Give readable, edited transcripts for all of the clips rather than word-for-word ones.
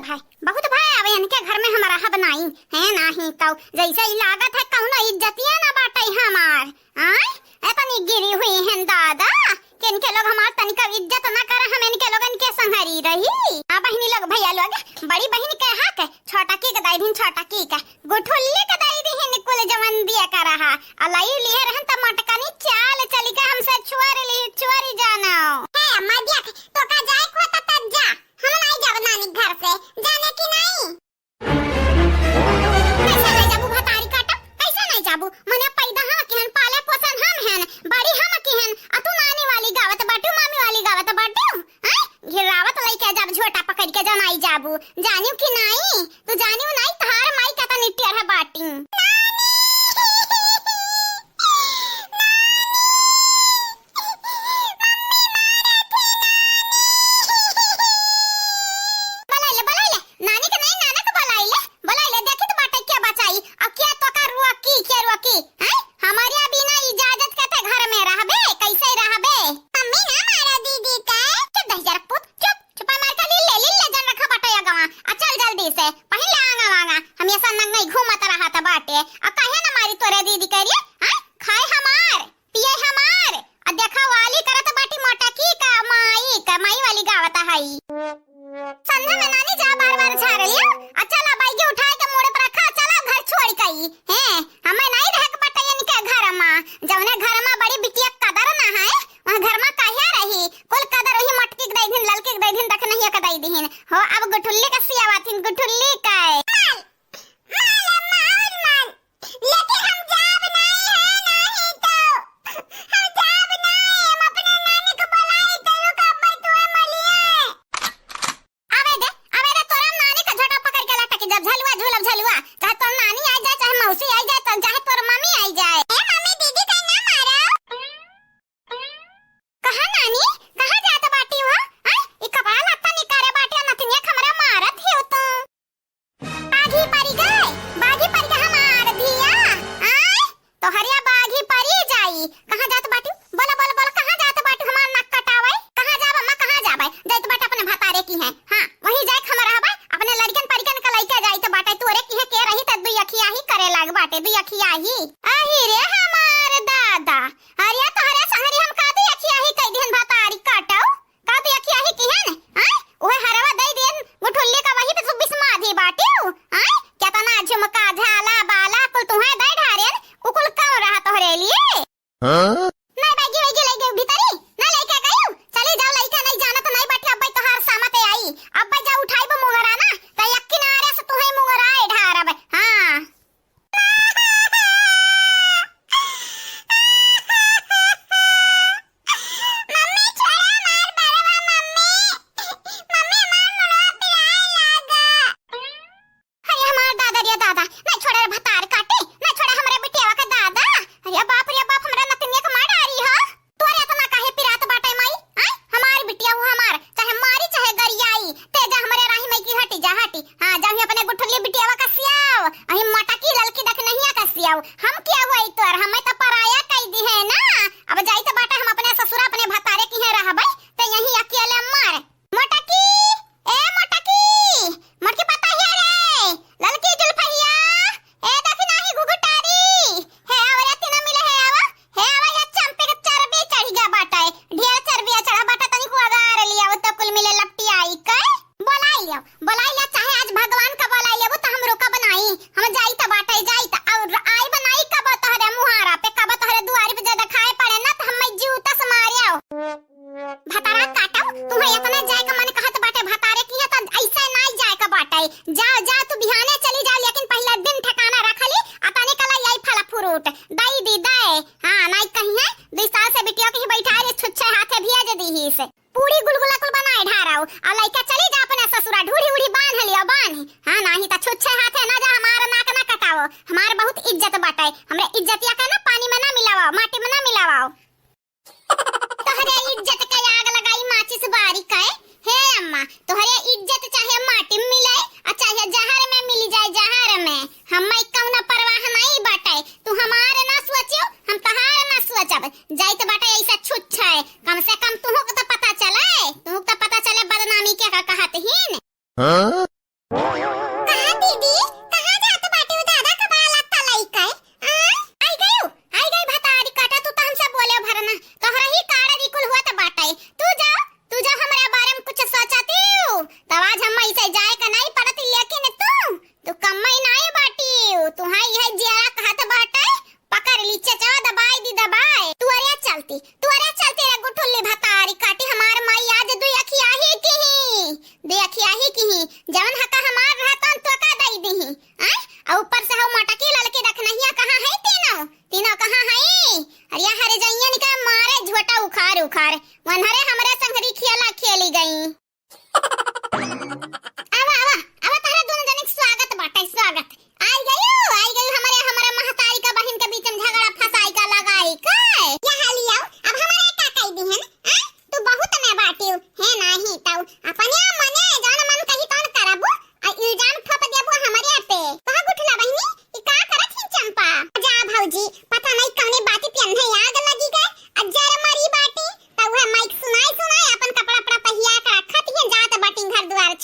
बहुत भाई अब इनके घर में हमारा हा बनाई है नहीं तो जैसे ही लागत है कहूँ इज्जतिया ना बाटे हमार आय इतनी गिरी हुई है दादा कि इनके लोग हमार तनिका इज्जत ना करे हम इनके लोगन के संहरी रही आ बहनी लोग भैया लोग बड़ी बहन के हाथ छोटा की गदाई दिन छोटा की का गुठुल्ली गदाई दी निकुल जवन दिया कर रहा अलाई लिए रहन त मटकानी चाल चली के हमसे छुआरी जाना है अम्मा देख तो का जाए को तब जा हम नहीं जाब नानी घर से जाने की नहीं कैसे नहीं जाबू भतारी काटा कैसे नहीं जाबू मने पैदा हम केहन पाले पोसन हम हैं बड़ी हम केहन आ तू नानी वाली गावत बाटू मामी वाली गावत बाटू हैं घिरावत लई के जब झोटा पकड़ के जनाई जाबू जानियो कि नहीं तू जानियो नहीं तहार माई का त निटियर है बाटी हम क्या हुई तोर हमें तो पराया कह दी है ना अब जाई तो बाटा हम अपने ससुरा अपने भतारे की है रहबै तो यहीं अकेले मर मोटकी ए मोटकी मोटकी पता है रे ललकी जुल्फिया ए देखी नाही गुगुटारी है और तीन मिले है आवा या चंपे के चर्बी चढ़ गया बाटा ढेर चर्बी चढ़ा बाटा तनी को अगार लिया तो कुल मिले लपटी आई कई बोलाई लिया चाहे आज भगवान का बोलाई ले वो तो हम रोका बनाई हम जाई त बाटा जाई त और आई बनाई कब तोहरे मुहारा पे कब तोहरे दुआरी पे ज्यादा खाए पड़े ना तो हम जूता से मारियो भतारा काटो तुम्हें इतना जाए का मन कहत बाटे भतारे की है त ऐसे नहीं जाए का बाटे जा तू बिहाने चली जा लेकिन पहला दिन ठिकाना रखली अतने कला यही फल फ्रूट दई दी दे हां नहीं कहीं है 2 साल से बिटिया के बैठा रे छुच्छे हाथे भेज दी ही से पूरी गुलगुला कुल बनाए ढाराओ आ लइका चली जा अपने ससुरा ढूढ़ी उड़ी बांध लियो बांध हां नहीं त छुच्छे हाथे ना जा हमारा नाक ना कटाओ हमार बहुत इज्जत बाटे हमरे इज्जतिया का ना पानी में ना मिलाओ माटी में ना मिलाओ तोहरे इज्जत के आग लगाई माचिस बारी काए हे अम्मा तोहरे इज्जत चाहे माटी में मिले और चाहे जहर में मिल जाए जहर में हमें कौनो परवाह नहीं बाटे तू हमारे ना सोचियो हम तहार ना सोचब जाई त बाटे ऐसा छुच्छा है कम से कम तू को तो पता चले बदनामी क्या कहत हिन।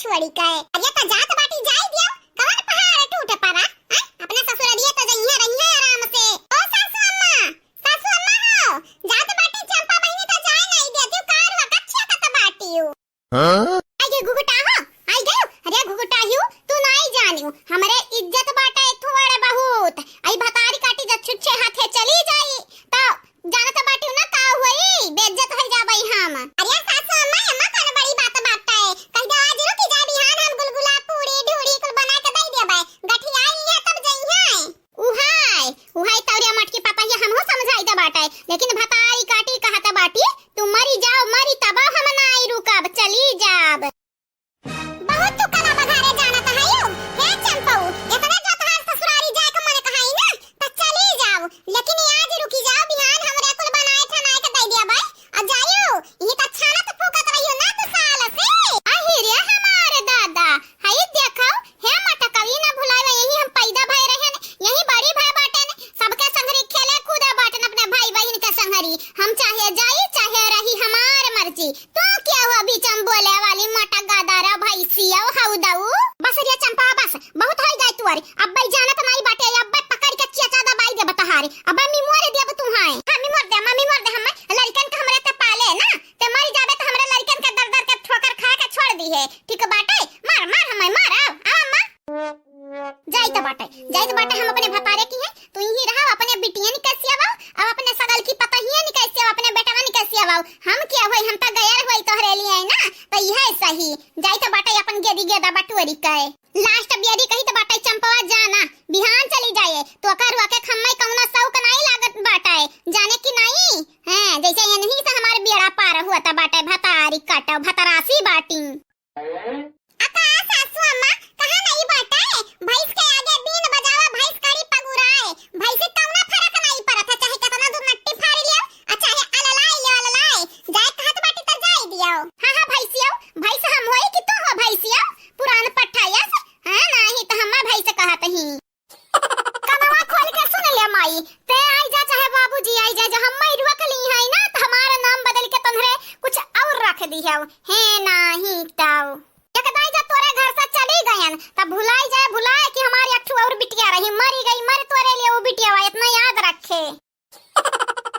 लछुड़ी कहे अरे तो जात बाटी जाई दियो कवन पहाड़ टूटे पड़ा हैं अपने ससुर दिए तो जइया रहिए आराम से ओ सासू अम्मा हो जात बाटी चंपा बहिनी तो जाए नहीं देती कार वकच्छा कत बाटियो हां आगे घुघुटा हो आई गयो अरे घुघुटा हियो तू नहीं जानियो हमरे इज्जत बाटा थोड़ा बहुत आई भतारी काटी ज छुच्छे हाथे चली जाई तो जानत बाटियो ना का होई बेइज्जत हो जाबई हम अरे सासू अम्मा अम्मा कौन बड़ी बात बात है कह दे आज रुकी जा बिहान हम गुलगुला पूरी ढूड़ी कुल बना के दई देबे गठियाई है तब जइहाई उहाई तौरिया मटकी पापा ये हमहु समझाई द बाटे लेकिन भतारी काटी कहत बाटी तू मरी जाओ मरी तब हम नाई रुकब चली जाब बहुत तू कला बघारे जानत है यो हे चंपाऊ इतना जो तोहार ससुरारी जाए के मन कहाई ना त चली जाओ लेकिन आज रुकी जाओ बिहान हमरे कुल बनाए ठनाए के दई दिया भाई आ जायो ये त छानत फूकत रहियो ना तू साल से अहिरे हमारे दादा हाय देखो हे मटकवी ना भुलावे यही हम पैदा भय रहे यही बड़ी भाई बाटे ने सबके संगरी खेले कूदे बाटन अपने भाई बहन के संगरी हम चाहे जाई चाहे रही हमार मर्जी तो क्या हुआ बीच में बोले वाली मोटा गादारा भैंसिया हाउदाऊ बस रे चंपा बस बहुत होई जाय तुअर अब भाई जानत नहीं बाटे अब पकड़ के चेचा दबाई दे बतहारे अब मम्मी मोरे देब तू हाय मम्मी मोर दे हम लड़कन के हमरे ते पाले ना ते मरी जाबे त हमरे लड़कन के दर दर के ठोकर खा के छोड़ दी है ठीक बाटे मार मार हम मार आओ अम्मा जाई त बाटे हम अपने भतारे की है तू यही रहा अपने बिटिया निकसिया बाऊ अब अपने सगल की पतहिया निकसिया अपने बेटवा निकसिया बाऊ हम क्या होई हम त गयर होई तोहरे लिए है ना त यह सही जाई त बाटे अपन गेदी गेदा बटुरी कहे लास्ट बियरी कही त बाटे चंपवा जाना बिहान चली जाए तो कर के खम्मई कौना सौक नहीं लागत बाटे जाने की नहीं हैं जैसे ये नहीं से हमारे बेड़ा पार हुआ त बाटे भतारी काटो भतरासी बाटी अका सासू अम्मा कहां नहीं बाटे भैंस के आगे बीन बजावा भैंस करी पगुराए भैंस तौना फरक नहीं परत चाहे कितना दूर नट्टी फाड़ लियो आ चाहे अललाए जाए कहत बाटी त जाई दियो हां भैंसियो भैंस हम होई कि तू हो भैंसियो पुरान पठाया हां नहीं त हम्मा भैंस कहत ही कनवा खोल के सुन ले माई ते आई जा चाहे बाबूजी आई जा जो हम रुआ के ली है ना त हमारा नाम बदल के तन्हरे कुछ और रख दियो है नहीं ताऊ एकदाई जा तोरे घर से चली गयन तब भुलाए कि हमारी अठू और बिटिया रही मरी गई मर तोरे लिए वो बिटिया इतना याद रखे